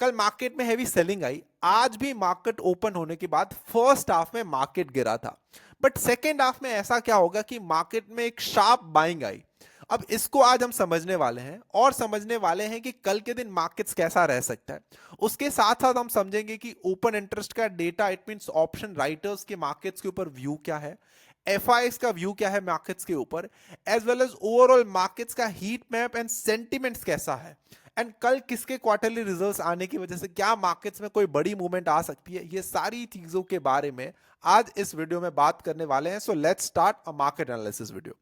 कल मार्केट में heavy selling आई, आज भी मार्केट ओपन होने के बाद फर्स्ट हाफ में मार्केट गिरा था, बट सेकेंड हाफ में ऐसा क्या होगा कि मार्केट में एक शार्प बाइंग आई। अब इसको आज हम समझने वाले हैं और समझने वाले हैं कि कल के दिन मार्केट्स कैसा रह सकता है। उसके साथ साथ हम समझेंगे कि ओपन इंटरेस्ट का data, it means option writers के मार्केट्स के ऊपर व्यू क्या है, एफआईएस का व्यू क्या है मार्केट्स के ऊपर, as well as overall markets का हीट मैप एंड सेंटिमेंट्स कैसा है, एंड कल किसके क्वार्टरली रिजल्ट्स आने की वजह से क्या मार्केट्स में कोई बड़ी मूवमेंट आ सकती है। ये सारी चीजों के बारे में आज इस वीडियो में बात करने वाले हैं। So let's start a market analysis video.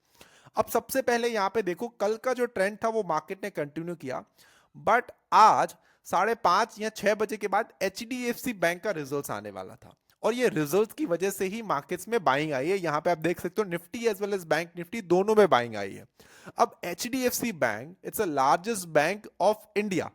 अब सबसे पहले यहां पे देखो, कल का जो ट्रेंड था वो मार्केट ने कंटिन्यू किया, बट आज 5:30 या 6 बजे के बाद एचडीएफसी बैंक का रिजल्ट्स आने वाला था और ये रिजल्ट्स की वजह से ही मार्केट्स में बाइंग आई है। यहां पे आप देख सकते हो Nifty as well as bank Nifty दोनों में बाइंग आई है। अब HDFC bank it's a largest bank of India,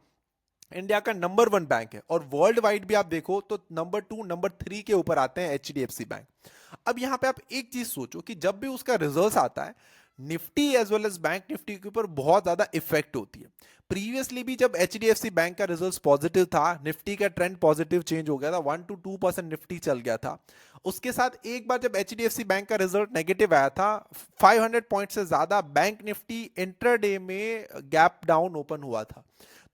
India का नंबर 1 बैंक है, और वर्ल्ड वाइड भी आप देखो तो नंबर 2 नंबर 3 के ऊपर आते हैं एचडीएफसी बैंक। अब यहां पे आप एक चीज सोचो कि जब भी उसका रिजल्ट आता है, Nifty as well as bank Nifty के ऊपर बहुत ज्यादा इफेक्ट होती है। प्रीवियसली भी जब एचडीएफसी बैंक का रिजल्ट पॉजिटिव था, निफ्टी का ट्रेंड पॉजिटिव चेंज हो गया था, 1 to 2% निफ्टी चल गया था। उसके साथ एक बार जब एचडीएफसी बैंक का रिजल्ट नेगेटिव आया था, 500 पॉइंट से ज्यादा बैंक निफ्टी इंट्राडे में गैप डाउन ओपन हुआ था।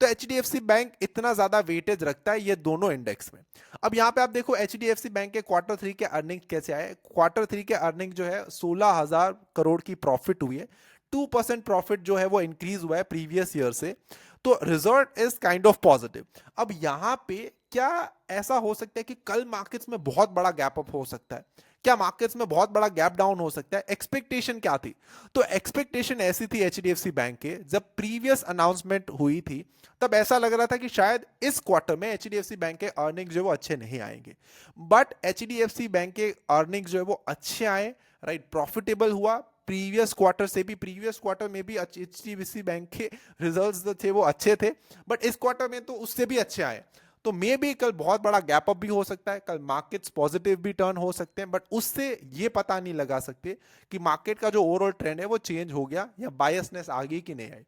तो एचडीएफसी बैंक इतना ज्यादा वेटेज रखता है ये दोनों इंडेक्स में। अब यहां पे आप देखो एचडीएफसी बैंक के Q3 के अर्निंग कैसे आए। Q3 के अर्निंग जो है 16,000 करोड़ की प्रॉफिट हुई है, 2% प्रॉफिट जो है वो इंक्रीज हुआ है प्रीवियस ईयर से। तो result is kind of positive. अब यहां पे क्या ऐसा हो सकता है कि कल मार्केट्स में बहुत बड़ा गैप अप हो सकता है, क्या मार्केट्स में बहुत बड़ा गैप डाउन हो सकता है? एक्सपेक्टेशन क्या थी? तो एक्सपेक्टेशन ऐसी थी एचडीएफसी बैंक के, जब प्रीवियस अनाउंसमेंट हुई थी तब ऐसा लग रहा था कि शायद इस क्वार्टर में एचडीएफसी बैंक के अर्निंग जो है वो अच्छे नहीं आएंगे, बट एचडीएफसी बैंक के अर्निंग जो है वो अच्छे आए, राइट, प्रॉफिटेबल हुआ। प्रीवियस क्वार्टर से भी, प्रीवियस क्वार्टर में भी एचडीएफसी बैंक के रिजल्ट्स जो थे वो अच्छे थे, बट इस क्वार्टर में तो उससे भी अच्छे आए। तो मे बी कल बहुत बड़ा गैप अप भी हो सकता है, कल मार्केट्स पॉजिटिव भी टर्न हो सकते हैं, बट उससे ये पता नहीं लगा सकते कि मार्केट का जो ओवरऑल ट्रेंड है वो चेंज हो गया या बायसनेस आ गई कि नहीं आई।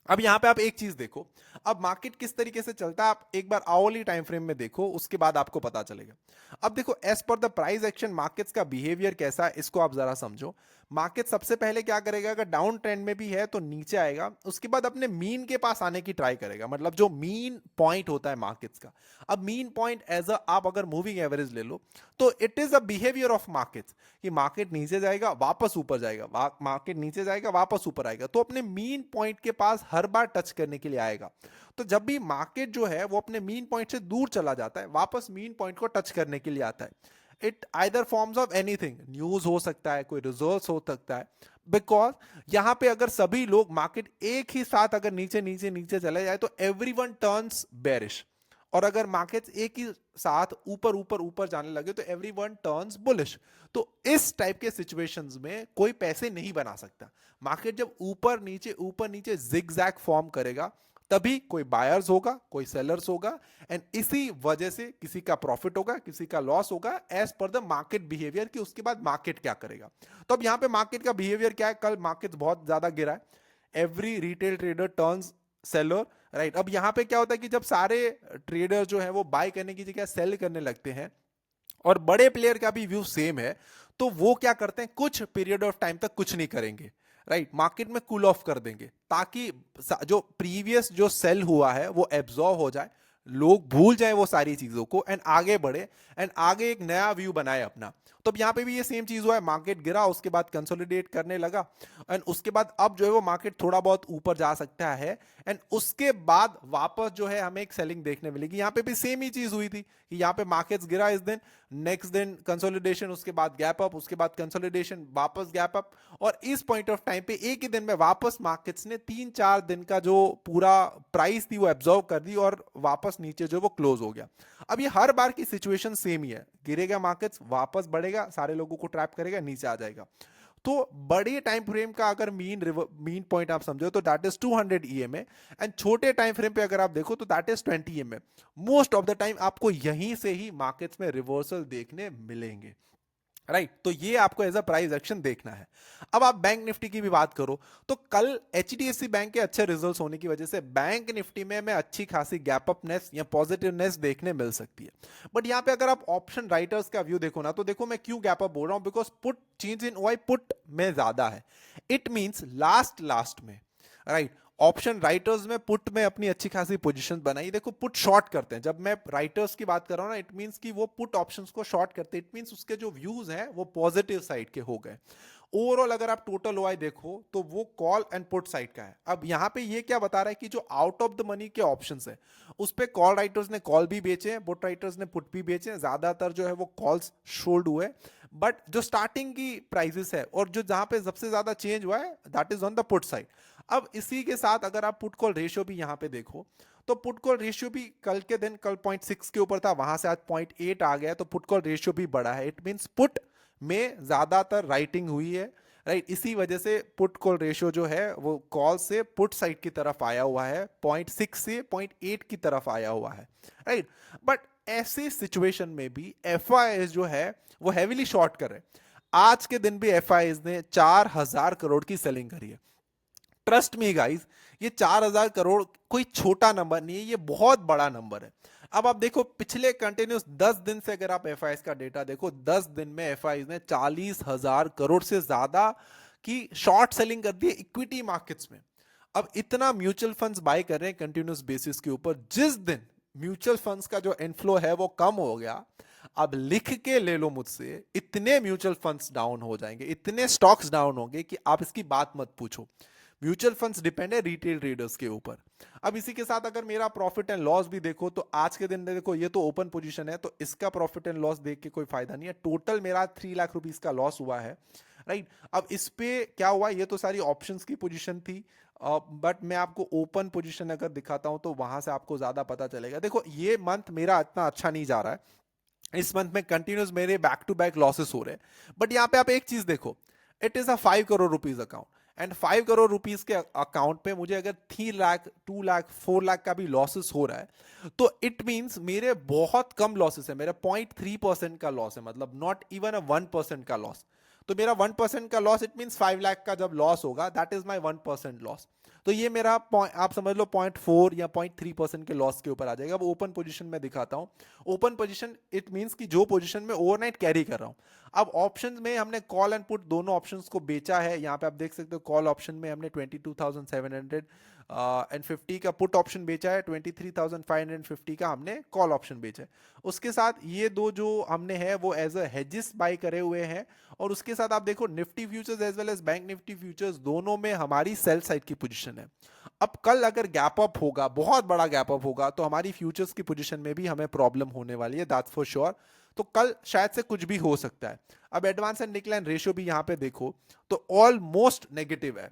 अब यहां पे आप एक चीज देखो, अब मार्केट किस तरीके से चलता है आप एक बार आवरली टाइम फ्रेम में देखो, उसके बाद आपको पता चलेगा। अब देखो as per the price action markets का बिहेवियर कैसा है इसको आप जरा समझो। मार्केट सबसे पहले क्या करेगा, अगर डाउन ट्रेंड में भी है तो नीचे आएगा, उसके बाद अपने मीन के पास आने की ट्राई करेगा, मतलब जो मीन पॉइंट होता है मार्केट्स का। अब मीन पॉइंट एज अ आप अगर मूविंग एवरेज ले लो तो it is a behaviour of markets कि मार्केट नीचे जाएगा वापस ऊपर जाएगा, मार्केट नीचे जाएगा वापस ऊपर आएगा, तो अपने मीन पॉइंट के पास हर बार टच करने के लिए आएगा। तो जब भी मार्केट जो है वो अपने मीन पॉइंट से दूर चला जाता है, वापस मीन पॉइंट को टच करने के लिए आता है। It either forms of anything, news हो सकता है, कोई रिजल्ट्स हो सकता है, बिकॉज यहां पे अगर सभी लोग मार्केट एक ही साथ अगर नीचे नीचे नीचे चले जाए तो एवरीवन टर्न्स बेरिश, और अगर मार्केट्स एक ही साथ ऊपर ऊपर ऊपर जाने लगे तो एवरीवन टर्न्स बुलिश। तो इस टाइप के सिचुएशंस में कोई पैसे नहीं बना सकता। मार्केट जब ऊपर नीचे जिगजैग फॉर्म करेगा तभी कोई बायर्स होगा, कोई सेलर्स होगा, एंड इसी वजह से किसी का प्रॉफिट होगा, किसी का लॉस होगा, as per the market behaviour कि उसके बाद मार्केट क्या करेगा। तो अब यहां पे मार्केट का बिहेवियर क्या है, कल मार्केट बहुत ज्यादा गिरा है, every retail trader turns seller, right. अब यहां पे क्या होता है कि जब सारे ट्रेडर जो है वो बाय करने की जगह सेल करने लगते हैं और बड़े प्लेयर का भी व्यू सेम है, तो वो क्या करते हैं, कुछ पीरियड ऑफ टाइम तक कुछ नहीं करेंगे, राइट, मार्केट में कूल ऑफ कर देंगे ताकि जो प्रीवियस जो सेल हुआ है वो एब्जॉर्व हो जाए, लोग भूल जाए वो सारी चीजों को एंड आगे बढ़े, एंड आगे एक नया व्यू बनाए अपना। तो अब यहां पे भी ये सेम चीज हुआ है, मार्केट गिरा, उसके बाद कंसोलिडेट करने लगा, एंड उसके बाद अब जो है वो मार्केट थोड़ा बहुत ऊपर जा सकता है, एंड उसके बाद वापस जो है हमें एक सेलिंग देखने मिलेगी। यहां पे भी सेम ही चीज हुई थी कि यहां पे मार्केट्स गिरा इस दिन, नेक्स्ट दिन कंसोलिडेशन, उसके बाद गैप अप, उसके बाद कंसोलिडेशन, वापस गैप अप, और इस पॉइंट ऑफ टाइम पे एक ही दिन में वापस मार्केट्स ने 3-4 दिन का जो पूरा प्राइस थी वो एब्जॉर्व कर दी और वापस नीचे जो वो क्लोज हो गया। अब ये हर बार की सिचुएशन सेम ही है, गिरेगा मार्केट्स, वापस बढ़ेगा, सारे लोगों को ट्रैप करेगा, नीचे आ जाएगा। तो बड़े टाइम फ्रेम का अगर मीन पॉइंट आप समझो तो दैट इज 200 ईएमए, एंड छोटे टाइम फ्रेम पे अगर आप देखो तो that is 20 EMA. Most of the time आपको यहीं से ही मार्केट्स में रिवर्सल देखने मिलेंगे। राइट तो ये आपको एज अ प्राइस एक्शन देखना है। अब आप बैंक निफ्टी की भी बात करो तो कल एचडीएफसी बैंक के अच्छे रिजल्ट्स होने की वजह से बैंक निफ्टी में हमें अच्छी खासी गैप अपनेस या पॉजिटिवनेस देखने मिल सकती है। बट यहाँ पे अगर आप ऑप्शन राइटर्स का व्यू देखो ना तो देखो मैं क्यों गैप अप बोल रहा हूं, बिकॉज पुट चेंज इन वाई पुट में ज्यादा है। इट मींस लास्ट में, राइट, ऑप्शन राइटर्स में पुट में अपनी अच्छी खासी पोजीशन बनाई। देखो पुट शॉर्ट करते हैं, जब मैं राइटर्स की बात कर रहा हूं ना इट मींस कि वो पुट ऑप्शंस को शॉर्ट करते हैं, इट मींस उसके जो व्यूज हैं वो पॉजिटिव साइड के हो गए। ओवरऑल अगर आप टोटल ओआई देखो तो वो कॉल एंड पुट साइड का है। अब यहां पे ये क्या बता रहा है कि जो आउट ऑफ द मनी के ऑप्शंस है उस पे कॉल राइटर्स ने कॉल भी बेचे हैं, पुट राइटर्स ने पुट भी बेचे हैं, ज्यादातर जो है वो कॉल्स शोल्ड हुए। बट जो स्टार्टिंग की प्राइसेस है और जो जहां पे सबसे ज्यादा चेंज हुआ है that is on the put side. अब इसी के साथ अगर आप पुट कॉल रेशियो भी यहां पे देखो तो पुट कॉल रेशियो भी कल के दिन कल 0.6 के ऊपर था, वहां से आज 0.8 आ गया, तो पुट कॉल रेशियो भी बढ़ा है। इट मींस पुट में ज्यादातर राइटिंग हुई है, राइट। इसी वजह से पुट कॉल रेशियो जो है वो कॉल से पुट साइड की तरफ आया हुआ है, 0.6 से 0.8 की तरफ आया हुआ है, राइट। बट ऐसी सिचुएशन में भी एफ जो है वो हैवीली शॉर्ट कर रहे हैं। आज के दिन भी एफ ने 4,000 करोड़ की सेलिंग करी है। ट्रस्ट मी गाइस, ये 4,000 करोड़ कोई छोटा नंबर नहीं है, ये बहुत बड़ा नंबर है। अब आप देखो पिछले कंटिन्यूस 10 दिन से अगर आप एफ का डेटा देखो, 10 दिन में एफ ने 40,000 करोड़ से ज्यादा की शॉर्ट सेलिंग कर दी है इक्विटी मार्केट्स में। अब इतना म्यूचुअल फंड्स बाय कर रहे हैं कंटिन्यूस बेसिस के ऊपर, जिस दिन म्यूचुअल फंड्स का जो इनफ्लो है वो कम हो गया, अब लिख के ले लो मुझसे, इतने म्यूचुअल फंड्स डाउन हो जाएंगे, इतने स्टॉक्स डाउन होंगे कि आप इसकी बात मत पूछो। म्यूचुअल फंड्स डिपेंड है रिटेल ट्रेडर्स के ऊपर। अब इसी के साथ अगर मेरा प्रॉफिट एंड लॉस भी देखो तो आज के दिन देखो ये तो ओपन पोजीशन है तो इसका प्रॉफिट एंड लॉस देख के कोई फायदा नहीं है। टोटल मेरा 3 लाख रुपीस का लॉस हुआ है, राइट। अब इस पे क्या हुआ, ये तो सारी ऑप्शंस की पोजीशन थी, बट मैं आपको ओपन पोजीशन अगर दिखाता हूं तो वहां से आपको ज्यादा पता चलेगा। देखो ये मंथ मेरा इतना अच्छा नहीं जा रहा है, इस मंथ में कंटिन्यूस मेरे बैक टू बैक लॉसेस हो रहे हैं। बट यहां पे आप एक चीज देखो, it is a 5 crore rupees account and 5 crore rupees के अकाउंट पे मुझे अगर 3 लाख 2 लाख 4 लाख का भी लॉसेस हो रहा है तो इट मींस मेरे बहुत कम लॉसेस है, मेरा 0.3% का लॉस है, मतलब नॉट इवन अ 1% का लॉस। तो मेरा 1% का लॉस इट मींस 5 लाख का जब लॉस होगा दैट इज माई 1% लॉस। तो ये मेरा आप समझ लो 0.4 या 0.3% के लॉस के ऊपर आ जाएगा। अब ओपन पोजीशन में दिखाता हूं, ओपन पोजीशन इट मींस कि जो पोजीशन में ओवरनाइट कैरी कर रहा हूं। अब ऑप्शंस में हमने कॉल एंड पुट दोनों ऑप्शंस को बेचा है, यहाँ पे आप देख सकते हो कॉल ऑप्शन में हमने 22,750 का पुट ऑप्शन बेचा है, 23,550 का हमने कॉल ऑप्शन बेचा है। उसके साथ ये दो जो हमने है वो एज अ हेजिस बाय करे हुए हैं। और उसके साथ आप देखो Nifty futures as well as bank Nifty futures दोनों में हमारी सेल साइड की पोजीशन है। अब कल अगर गैप अप होगा, बहुत बड़ा गैप अप होगा, तो हमारी फ्यूचर्स की पोजीशन में भी हमें प्रॉब्लम होने वाली है, दैट्स फॉर श्योर। तो कल शायद से कुछ भी हो सकता है। अब एडवांस एंड डिक्लाइन रेशियो भी यहां पे देखो तो ऑलमोस्ट नेगेटिव है।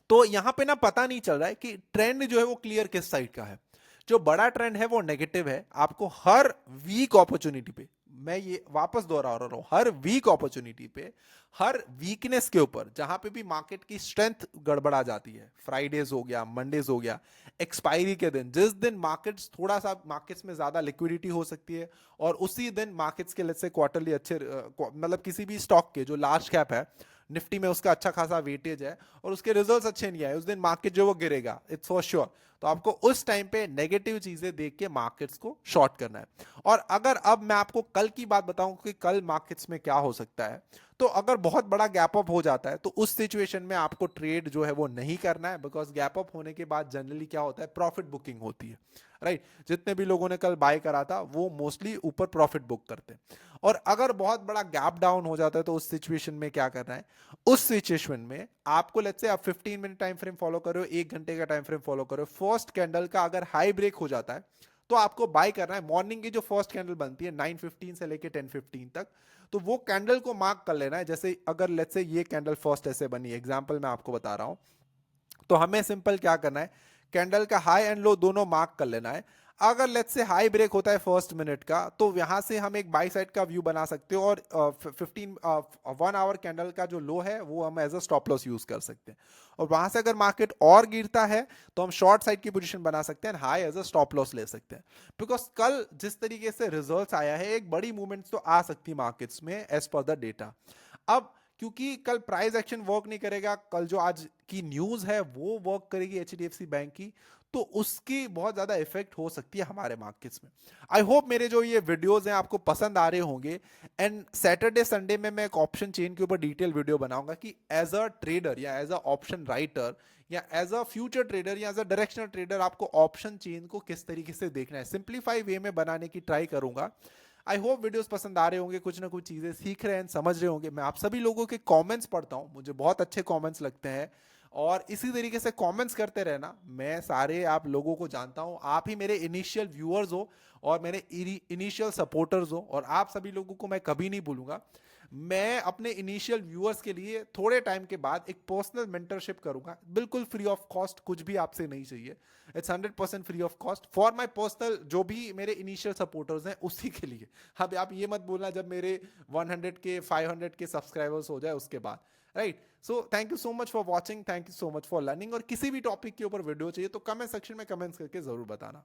तो यहां पे ना पता नहीं चल रहा है कि ट्रेंड जो है वो क्लियर किस साइड का है। जो बड़ा ट्रेंड है वो नेगेटिव है। आपको हर वीक अपॉर्चुनिटी पे, मैं ये वापस दोहरा रहा हूं, हर वीक अपॉर्चुनिटी पे, हर वीकनेस के ऊपर जहां पे भी मार्केट की स्ट्रेंथ गड़बड़ा जाती है, फ्राइडेज हो गया, मंडेज हो गया, एक्सपायरी के दिन, जिस दिन मार्केट्स थोड़ा सा मार्केट्स में ज्यादा लिक्विडिटी हो सकती है और उसी दिन मार्केट्स के लेट्स से क्वार्टरली अच्छे मतलब किसी भी स्टॉक के जो लार्ज कैप है निफ्टी में उसका अच्छा खासा वेटेज है और उसके रिजल्ट्स अच्छे नहीं आए, उस दिन मार्केट जो वो गिरेगा, इट्स फॉर श्योर। तो आपको उस टाइम पे नेगेटिव चीजें देख के मार्केट्स को शॉर्ट करना है। और अगर अब मैं आपको कल की बात बताऊं कि कल मार्केट्स में क्या हो सकता है, तो अगर बहुत बड़ा गैप अप हो जाता है तो उस सिचुएशन में आपको ट्रेड जो है वो नहीं करना है, बिकॉज गैप अप होने के बाद जनरली क्या होता है, प्रॉफिट बुकिंग होती है, राइट। जितने भी लोगों ने कल बाय करा था वो मोस्टली ऊपर प्रॉफिट बुक करते हैं। और अगर बहुत बड़ा गैप डाउन हो जाता है तो उस सिचुएशन में क्या करना है, उस सिचुएशन में आपको लेट्स से आप 15 मिनट टाइम फ्रेम फॉलो करो, 1 घंटे का टाइम फ्रेम फॉलो करो, फर्स्ट कैंडल का अगर हाई ब्रेक हो जाता है तो आपको बाय करना है। मॉर्निंग की जो फर्स्ट कैंडल बनती है 9:15 से लेके 10:15 तक, तो वो कैंडल को मार्क कर लेना है। जैसे अगर लेट्स से ये कैंडल फर्स्ट ऐसे बनी, एग्जांपल मैं आपको बता रहा हूं, तो हमें सिंपल क्या करना है, कैंडल का हाई एंड लो दोनों मार्क कर लेना है। अगर लेट्स से हाई ब्रेक होता है फर्स्ट मिनट का, तो यहां से हम एक बाई साइड का व्यू बना सकते हो, और 1 आवर कैंडल का जो लो है वो हम as a stop loss use कर सकते हैं। और वहां से अगर मार्केट और गिरता है तो हम शॉर्ट साइड की पोजीशन बना सकते हैं, high as a stop loss ले सकते हैं। बिकॉज कल जिस तरीके से रिजल्ट्स आया है, एक बड़ी मूवमेंट तो आ सकती है मार्केट्स में एज पर द डेटा। अब क्योंकि कल प्राइस एक्शन वर्क नहीं करेगा, कल जो आज की न्यूज है वो वर्क करेगी एचडीएफसी बैंक की, तो उसकी बहुत ज्यादा इफेक्ट हो सकती है हमारे मार्केट्स में। आई होप मेरे जो ये वीडियोस हैं आपको पसंद आ रहे होंगे। एंड सैटरडे संडे में मैं एक ऑप्शन चेन के ऊपर डिटेल वीडियो बनाऊंगा कि एज अ ट्रेडर या एज अ ऑप्शन राइटर या एज अ फ्यूचर ट्रेडर या एज अ डायरेक्शनल ट्रेडर आपको ऑप्शन चेन को किस तरीके से देखना है, सिंप्लीफाई वे में बनाने की ट्राई करूंगा। आई होप वीडियोस पसंद आ रहे होंगे, कुछ ना कुछ चीजें सीख रहे हैं, समझ रहे होंगे। मैं आप सभी लोगों के कमेंट्स पढ़ता हूं, मुझे बहुत अच्छे कमेंट्स लगते हैं, और इसी तरीके से कमेंट्स करते रहना। मैं सारे आप लोगों को जानता हूं, आप ही मेरे इनिशियल व्यूअर्स हो और मेरे इनिशियल सपोर्टर्स हो, और आप सभी लोगों को मैं कभी नहीं भूलूंगा। मैं अपने इनिशियल व्यूअर्स के लिए थोड़े टाइम के बाद एक पर्सनल मेंटरशिप करूंगा, बिल्कुल फ्री ऑफ कॉस्ट, कुछ भी आपसे नहीं चाहिए। It's 100% free of cost for my personal, जो भी मेरे इनिशियल सपोर्टर्स हैं उसी के लिए। अब आप ये मत बोलना जब मेरे 100 के 500 के सब्सक्राइबर्स हो जाए उसके बाद, right. So thank you so much for watching, thank you so much for learning. और किसी भी टॉपिक के ऊपर वीडियो चाहिए तो कमेंट सेक्शन में कमेंट्स करके जरूर बताना।